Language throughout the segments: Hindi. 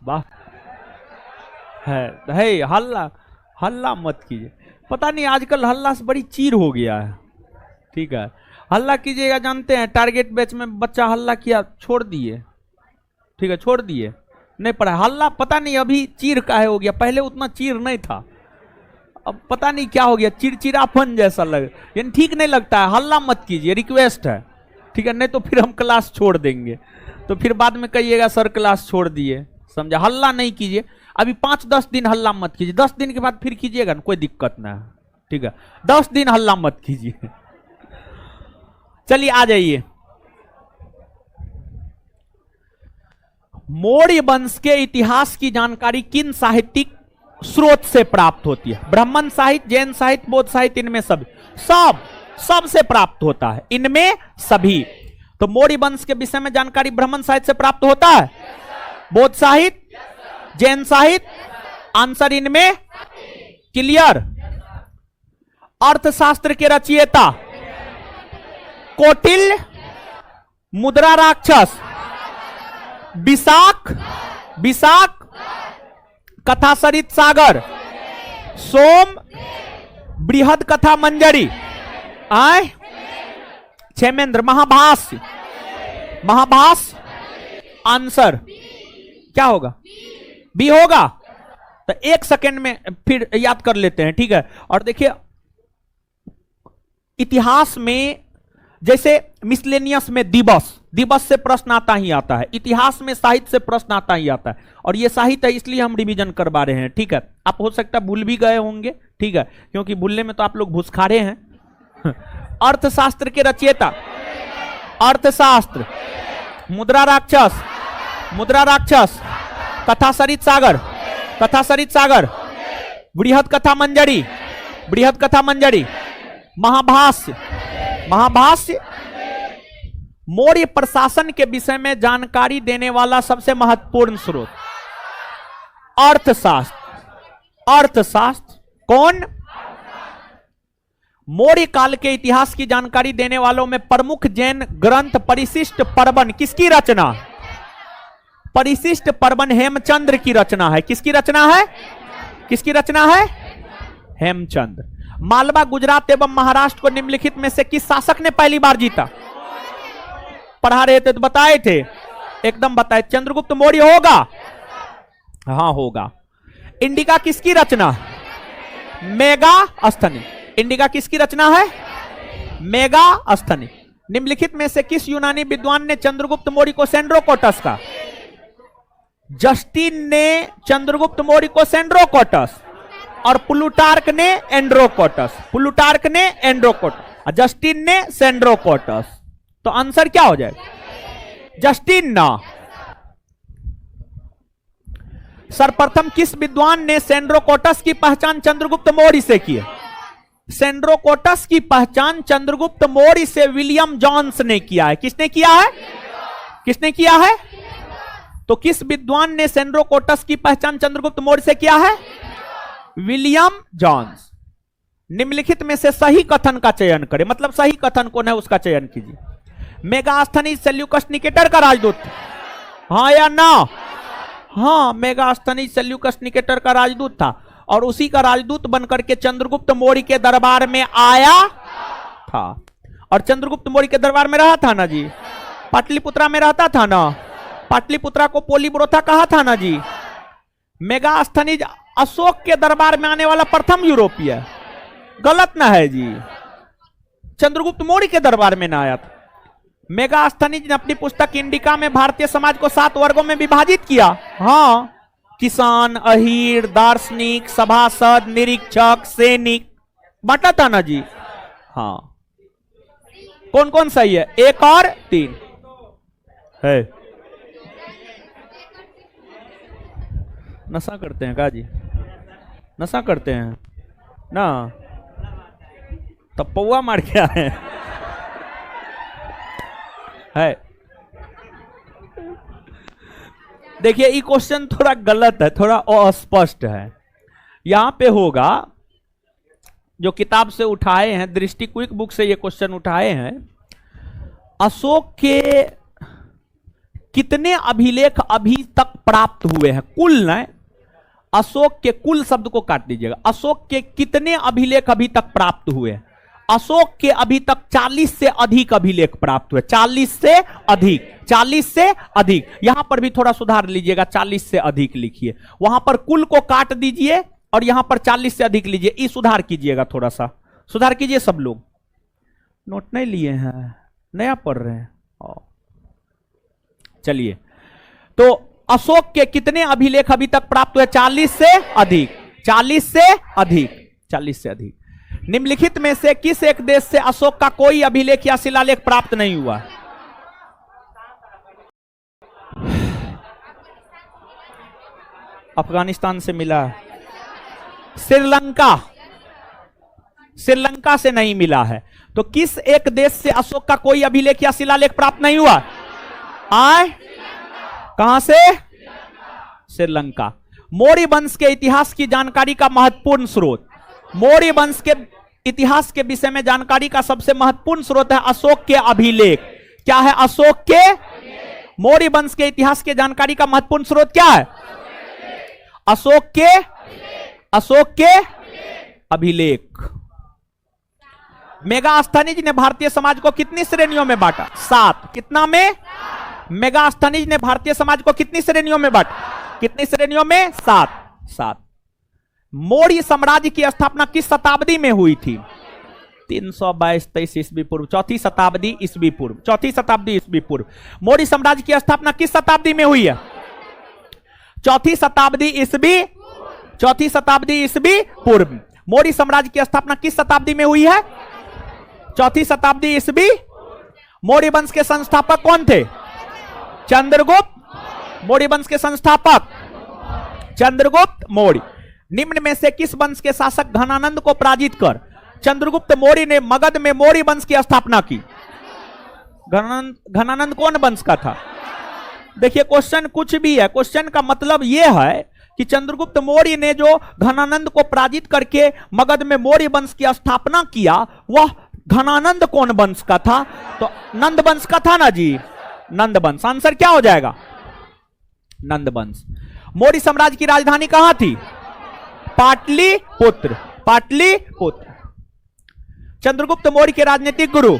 वाह। है हल्ला, हल्ला मत कीजिए। पता नहीं आजकल हल्ला से बड़ी चीर हो गया है। ठीक है, हल्ला कीजिएगा। जानते हैं टारगेट बैच में बच्चा हल्ला किया, छोड़ दिए। ठीक है, छोड़ दिए, नहीं पढ़ा। हल्ला पता नहीं अभी चीर काहे हो गया, पहले उतना चीर नहीं था, अब पता नहीं क्या हो गया, चिड़चिड़ापन जैसा लग, यानी ठीक नहीं लगता है। हल्ला मत कीजिए, रिक्वेस्ट है। ठीक है, नहीं तो फिर हम क्लास छोड़ देंगे, तो फिर बाद में कहिएगा सर क्लास छोड़ दिए। समझा? हल्ला नहीं कीजिए। अभी 5-10 दिन हल्ला मत कीजिए, 10 दिन के बाद फिर कीजिएगा ना, कोई दिक्कत ना है। ठीक है, 10 दिन हल्ला मत कीजिए। चलिए आ जाइए। मौर्य वंश के इतिहास की जानकारी किन साहित्यिक स्रोत से प्राप्त होती है? ब्राह्मण साहित्य, जैन साहित्य, बौद्ध साहित्य, इनमें सब से प्राप्त होता है, इनमें सभी। तो मौर्य वंश के विषय में जानकारी ब्राह्मण साहित्य से प्राप्त होता है, बौद्ध साहित्य, जैन साहित्य, आंसर इनमें क्लियर। अर्थशास्त्र के रचयिता कौटिल्य, मुद्रा राक्षस, विशाख, कथासरित सागर, सोम, बृहद कथा मंजरी, क्षेमेंद्र, महाभाष्य, आंसर क्या होगा? बी होगा। तो 1 सेकेंड में फिर याद कर लेते हैं। ठीक है, और देखिए इतिहास में जैसे मिसलेनियस में दिवस से प्रश्न आता ही आता है, इतिहास में साहित्य से प्रश्न आता ही आता है, और ये साहित्य है इसलिए हम रिवीजन करवा रहे हैं। ठीक है, आप हो सकता है भूल भी गए होंगे। ठीक है, क्योंकि भूलने में तो आप लोग घुसखारे हैं। अर्थशास्त्र के रचयिता, अर्थशास्त्र, मुद्रा राक्षस, कथासरित सागर, बृहद कथा मंजरी, महाभाष्य। मौर्य प्रशासन के विषय में जानकारी देने वाला सबसे महत्वपूर्ण स्रोत अर्थशास्त्र। कौन? मौर्य काल के इतिहास की जानकारी देने वालों में प्रमुख जैन ग्रंथ परिशिष्ट पर्वन किसकी रचना? परिशिष्ट पर्वन हेमचंद्र की रचना है। किसकी रचना है? हेमचंद्र। मालवा, गुजरात एवं महाराष्ट्र को निम्नलिखित में से किस शासक ने पहली बार जीता? पढ़ा रहे थे तो बताए थे, एकदम बताए। चंद्रगुप्त मौर्य होगा? हाँ होगा। इंडिका किसकी रचना? मेगास्थनी। इंडिका किसकी रचना है? मेगास्थनी। निम्नलिखित में से किस यूनानी विद्वान ने चंद्रगुप्त मौर्य को सेंड्रोकोटस का? जस्टिन ने चंद्रगुप्त मौर्य को सेंड्रोकोटस और प्लूटार्क ने एंड्रोकोटस। जस्टिन ने सेंड्रोकोटस। तो आंसर क्या हो जाएगा? जस्टिन ना। सर्वप्रथम किस विद्वान ने सेंड्रोकोटस की पहचान चंद्रगुप्त मौर्य से की? सेंड्रोकोटस की पहचान चंद्रगुप्त मौर्य से विलियम जॉन्स ने किया है। किसने किया है? तो किस विद्वान ने सेंड्रोकोटस की पहचान चंद्रगुप्त मौर्य से किया है? William Jones. निम्नलिखित में से सही कथन का चयन करें, मतलब सही कथन कौन है उसका चयन कीजिए। मेगास्थनीज सेल्यूकस निकेटर का राजदूत, हाँ या ना? हाँ, मेगास्थनीज सेल्यूकस निकेटर का राजदूत था, और उसी का राजदूत बनकर के चंद्रगुप्त मौर्य के दरबार में आया था। और चंद्रगुप्त मौर्य के दरबार में रहा था ना जी, पाटलिपुत्रा में रहता था ना, पाटलिपुत्रा को पोलीब्रोथा कहा था ना जी। मेगास्थनीज अशोक के दरबार में आने वाला प्रथम यूरोपीय, गलत ना है जी, चंद्रगुप्त मौर्य के दरबार में ना आया था। मेगास्थनीज ने अपनी पुस्तक इंडिका में भारतीय समाज को 7 वर्गों में विभाजित किया। हाँ, किसान, अहीर, दार्शनिक, सभासद, निरीक्षक, सैनिक बांटा था ना जी। हाँ, कौन कौन सही है? 1 और 3 है। नशा करते हैं का जी? नशा करते हैं ना, तब पौवा मार के आए है। देखिए ये क्वेश्चन थोड़ा गलत है, थोड़ा अस्पष्ट है। यहां पे होगा जो किताब से उठाए हैं, दृष्टि क्विक बुक से ये क्वेश्चन उठाए हैं, अशोक के कितने अभिलेख अभी तक प्राप्त हुए हैं? कुल न, अशोक के कुल शब्द को काट दीजिएगा। अशोक के कितने अभिलेख अभी तक प्राप्त हुए हैं? अशोक के अभी तक 40 से अधिक अभिलेख प्राप्त हुए। 40 से अधिक, 40 से अधिक। यहां पर भी थोड़ा सुधार लीजिएगा, 40 से अधिक लिखिए। वहां पर कुल को काट दीजिए और यहां पर 40 से अधिक लीजिए। ये सुधार कीजिएगा, थोड़ा सा सुधार कीजिए। सब लोग नोट नहीं लिए हैं, नया पढ़ रहे हैं। चलिए, तो अशोक के कितने अभिलेख अभी तक प्राप्त हुए? 40 से अधिक, 40 से अधिक, 40 से अधिक। निम्नलिखित में से किस एक देश से अशोक का कोई अभिलेख या शिलालेख प्राप्त नहीं हुआ? अफगानिस्तान से मिला है। श्रीलंका, श्रीलंका से नहीं मिला है। तो किस एक देश से अशोक का कोई अभिलेख या शिलालेख प्राप्त नहीं हुआ? आए कहां से? श्रीलंका। मौर्य वंश के इतिहास की जानकारी का महत्वपूर्ण स्रोत। मौर्य वंश के इतिहास के विषय में जानकारी का सबसे महत्वपूर्ण स्रोत है अशोक के अभिलेख। क्या है? अशोक के, मौर्य वंश के इतिहास के जानकारी का महत्वपूर्ण स्रोत क्या है? अशोक के, अशोक के अभिलेख। मेगास्थनीज ने भारतीय समाज को कितनी श्रेणियों में बांटा? 7। कितना में? मेगास्थनीज ने भारतीय समाज को कितनी श्रेणियों में बांटा? कितनी श्रेणियों में? 7। मौर्य साम्राज्य की स्थापना किस शताब्दी में हुई थी? 322-23 ईस्वी पूर्व, 4वीं शताब्दी ईस्वी पूर्व, 4वीं शताब्दी ईस्वी पूर्व। मौर्य साम्राज्य की स्थापना किस शताब्दी में हुई है? 4वीं शताब्दी ईस्वी, 4वीं शताब्दी ईस्वी पूर्व। मौर्य साम्राज्य की स्थापना किस शताब्दी में हुई है? 4वीं शताब्दी ईस्वी। मौर्य वंश के संस्थापक कौन थे? चंद्रगुप्त। मौर्य वंश के संस्थापक चंद्रगुप्त मौर्य। निम्न में से किस वंश के शासक घनानंद को पराजित कर चंद्रगुप्त मौर्य ने मगध में मौर्य वंश की स्थापना की? घनानंद कौन वंश का था? देखिए, क्वेश्चन कुछ भी है, क्वेश्चन का मतलब यह है कि चंद्रगुप्त मौर्य ने जो घनानंद को पराजित करके मगध में मौर्य वंश की स्थापना किया, वह घनानंद कौन वंश का था? तो नंद वंश का था ना जी, नंद वंश। आंसर क्या हो जाएगा? नंद वंश। मौर्य साम्राज्य की राजधानी कहां थी? पाटलिपुत्र, पाटलिपुत्र। चंद्रगुप्त मौर्य के राजनीतिक गुरु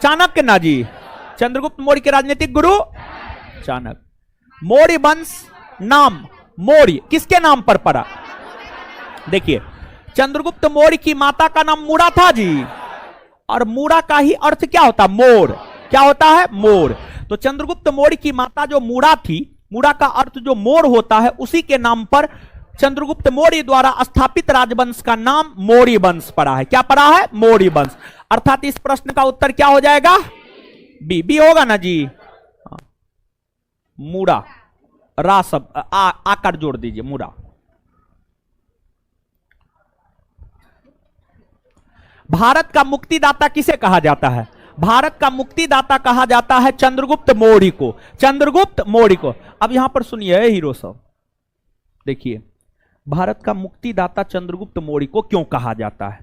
चाणक्य ना जी। चंद्रगुप्त मौर्य के राजनीतिक गुरु चाणक्य। मौर्य वंश नाम मौर्य किसके नाम पर पड़ा? देखिए, चंद्रगुप्त मौर्य की माता का नाम मूड़ा था जी, और मूड़ा का ही अर्थ क्या होता? मोर। क्या होता है? मोर। तो चंद्रगुप्त मौर्य की माता जो मूड़ा थी, मूड़ा का अर्थ जो मोर होता है, उसी के नाम पर चंद्रगुप्त मौर्य द्वारा स्थापित राजवंश का नाम मौर्य वंश पड़ा है। क्या पड़ा है? मौर्य वंश। अर्थात इस प्रश्न का उत्तर क्या हो जाएगा? बी। बी होगा ना जी। मूड़ा, रा सब आकर जोड़ दीजिए, मूड़ा। भारत का मुक्तिदाता किसे कहा जाता है? भारत का मुक्तिदाता कहा जाता है चंद्रगुप्त मौर्य को। चंद्रगुप्त मौर्य को। अब यहां पर सुनिए हीरो साहब, देखिए, भारत का मुक्तिदाता चंद्रगुप्त मौर्य को क्यों कहा जाता है,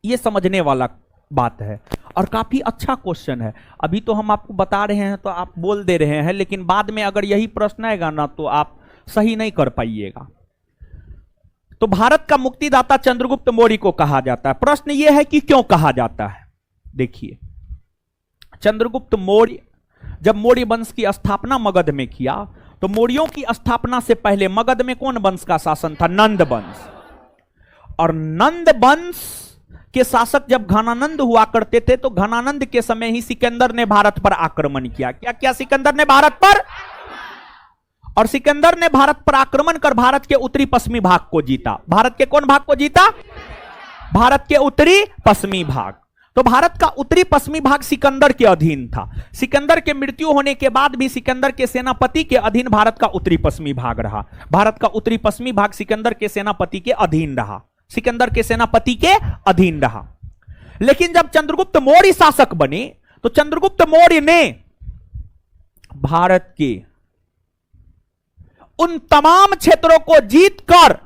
यह समझने वाला बात है, और काफी अच्छा क्वेश्चन है। अभी तो हम आपको बता रहे हैं तो आप बोल दे रहे हैं, लेकिन बाद में अगर यही प्रश्न आएगा ना तो आप सही नहीं कर पाइएगा। तो भारत का मुक्तिदाता चंद्रगुप्त मौर्य को कहा जाता है। प्रश्न यह है कि क्यों कहा जाता है। देखिए, चंद्रगुप्त मौर्य जब मौर्य वंश की स्थापना मगध में किया, तो मौर्यों की स्थापना से पहले मगध में कौन वंश का शासन था? नंद वंश। और नंद वंश के शासक जब घनानंद हुआ करते थे, तो घनानंद के समय ही सिकंदर ने भारत पर आक्रमण किया। क्या क्या? सिकंदर ने भारत पर, और सिकंदर ने भारत पर आक्रमण कर भारत के उत्तरी पश्चिमी भाग को जीता। भारत के कौन भाग को जीता? भारत के उत्तरी पश्चिमी भाग। तो भारत का उत्तरी पश्चिमी भाग सिकंदर के अधीन था। सिकंदर के मृत्यु होने के बाद भी सिकंदर के सेनापति के अधीन भारत का उत्तरी पश्चिमी भाग रहा। भारत का उत्तरी पश्चिमी भाग सिकंदर के सेनापति के अधीन रहा। सिकंदर के सेनापति के अधीन रहा। लेकिन जब चंद्रगुप्त मौर्य शासक बने, तो चंद्रगुप्त मौर्य ने भारत के उन तमाम क्षेत्रों को जीतकर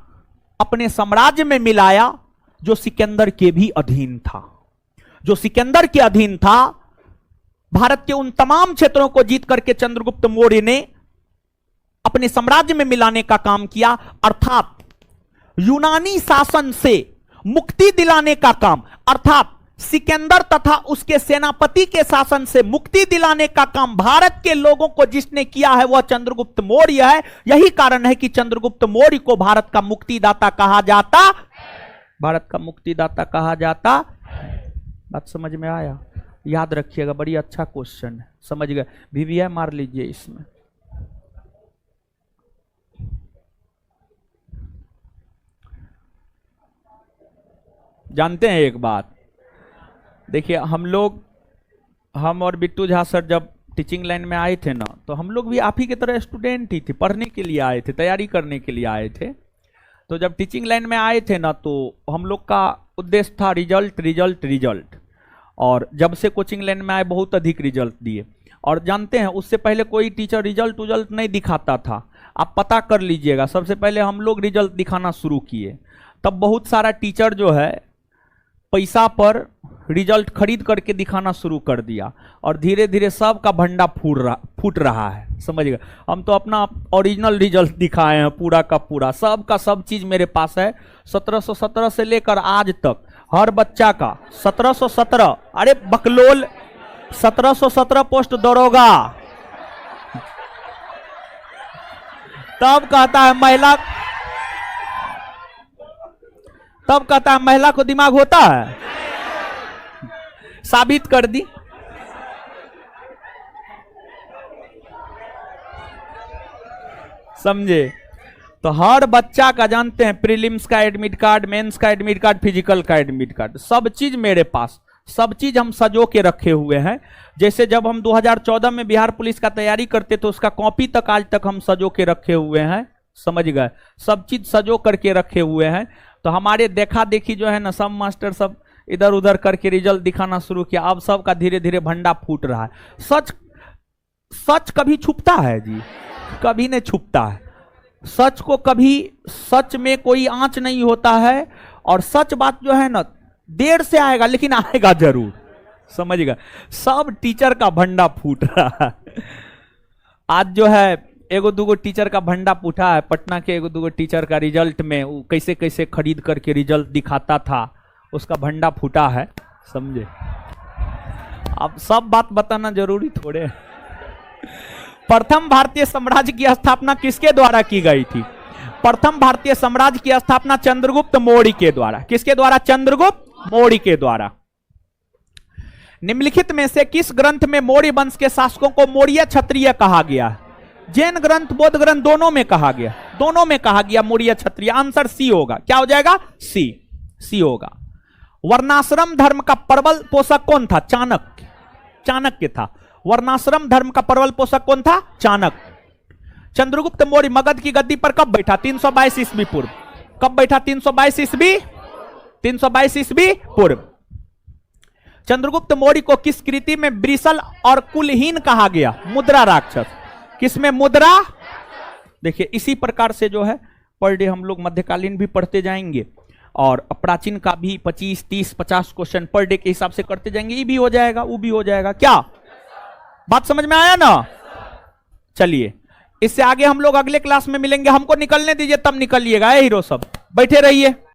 अपने साम्राज्य में मिलाया जो सिकंदर के भी अधीन था। जो सिकंदर के अधीन था, भारत के उन तमाम क्षेत्रों को जीत करके चंद्रगुप्त मौर्य ने अपने साम्राज्य में मिलाने का काम किया, अर्थात यूनानी शासन से मुक्ति दिलाने का काम, अर्थात सिकंदर तथा उसके सेनापति के शासन से मुक्ति दिलाने का काम भारत के लोगों को जिसने किया है वह चंद्रगुप्त मौर्य है। यही कारण है कि चंद्रगुप्त मौर्य को भारत का मुक्तिदाता कहा जाता, भारत का मुक्तिदाता कहा जाता। बात समझ में आया? याद रखिएगा, बड़ी अच्छा क्वेश्चन है, समझ गए? वीवीआई मार लीजिए इसमें। जानते हैं एक बात, देखिए हम और बिट्टू झा सर जब टीचिंग लाइन में आए थे ना, तो हम लोग भी आप ही की तरह स्टूडेंट ही थे, पढ़ने के लिए आए थे, तैयारी करने के लिए आए थे। तो जब टीचिंग लाइन में आए थे ना, तो हम लोग का उद्देश्य था रिजल्ट रिजल्ट रिजल्ट, और जब से कोचिंग लाइन में आए बहुत अधिक रिजल्ट दिए। और जानते हैं उससे पहले कोई टीचर रिजल्ट उजल्ट नहीं दिखाता था, आप पता कर लीजिएगा। सबसे पहले हम लोग रिजल्ट दिखाना शुरू किए, तब बहुत सारा टीचर जो है पैसा पर रिजल्ट खरीद करके दिखाना शुरू कर दिया, और धीरे धीरे सब का भंडा फूट रहा है, समझ गए? हम तो अपना ओरिजिनल रिजल्ट दिखाए हैं पूरा का पूरा, सब का सब चीज मेरे पास है। 1717 से लेकर आज तक हर बच्चा का 1717, अरे बकलोल 1717 पोस्ट दरोगा, तब कहता है महिला, तब कहता है महिला को दिमाग होता है, साबित कर दी। समझे? तो हर बच्चा का जानते हैं प्रीलिम्स का एडमिट कार्ड, मेंस का एडमिट कार्ड, फिजिकल का एडमिट कार्ड, सब चीज मेरे पास, सब चीज हम सजो के रखे हुए हैं। जैसे जब हम 2014 में बिहार पुलिस का तैयारी करते तो उसका कॉपी तक आज तक हम सजो के रखे हुए हैं, समझ गए? सब चीज सजो करके रखे हुए हैं। तो हमारे देखा देखी जो है ना, सब मास्टर सब इधर उधर करके रिजल्ट दिखाना शुरू किया, अब सब का धीरे धीरे भंडा फूट रहा है। सच कभी छुपता है जी? कभी नहीं छुपता है। सच को कभी, सच में कोई आंच नहीं होता है, और सच बात जो है ना देर से आएगा लेकिन आएगा जरूर, समझ गए? सब टीचर का भंडा फूट रहा है। आज जो है एगो दूगो टीचर का भंडा फूटा है, पटना के एगो दूगो टीचर का रिजल्ट में वो कैसे कैसे खरीद करके रिजल्ट दिखाता था, उसका भंडा फूटा है, समझे? अब सब बात बताना जरूरी थोड़े। प्रथम भारतीय साम्राज्य की स्थापना किसके द्वारा की गई थी? प्रथम भारतीय साम्राज्य की स्थापना चंद्रगुप्त मौर्य के द्वारा। किसके द्वारा? चंद्रगुप्त मौर्य के द्वारा। निम्नलिखित में से किस ग्रंथ में मौर्य वंश के शासकों को मौर्य क्षत्रिय कहा गया? जैन ग्रंथ, बौद्ध ग्रंथ, दोनों में कहा गया, दोनों में कहा गया मौर्य क्षत्रिय। आंसर सी होगा। क्या हो जाएगा? सी होगा। वर्णाश्रम धर्म का प्रबल पोषक कौन था? चाणक्य। चाणक्य था। वर्णाश्रम धर्म का प्रबल पोषक कौन था? चाणक्य। चंद्रगुप्त मौर्य मगध की गद्दी पर कब बैठा? 322 ईस्वी पूर्व। कब बैठा? 322 ईस्वी, 322 ईस्वी पूर्व। चंद्रगुप्त मौर्य को किस कृति में वृषल और कुलहीन कहा गया? मुद्रा राक्षस। किसमें? मुद्रा। देखिए इसी प्रकार से जो है पर डे हम लोग मध्यकालीन भी पढ़ते जाएंगे, और प्राचीन का भी 25, 30, 50 क्वेश्चन पर डे के हिसाब से करते जाएंगे। ये भी हो जाएगा, वो भी हो जाएगा। क्या बात समझ में आया ना? चलिए इससे आगे हम लोग अगले क्लास में मिलेंगे। हमको निकलने दीजिए, तब निकलिएगा। हीरो सब बैठे रहिए।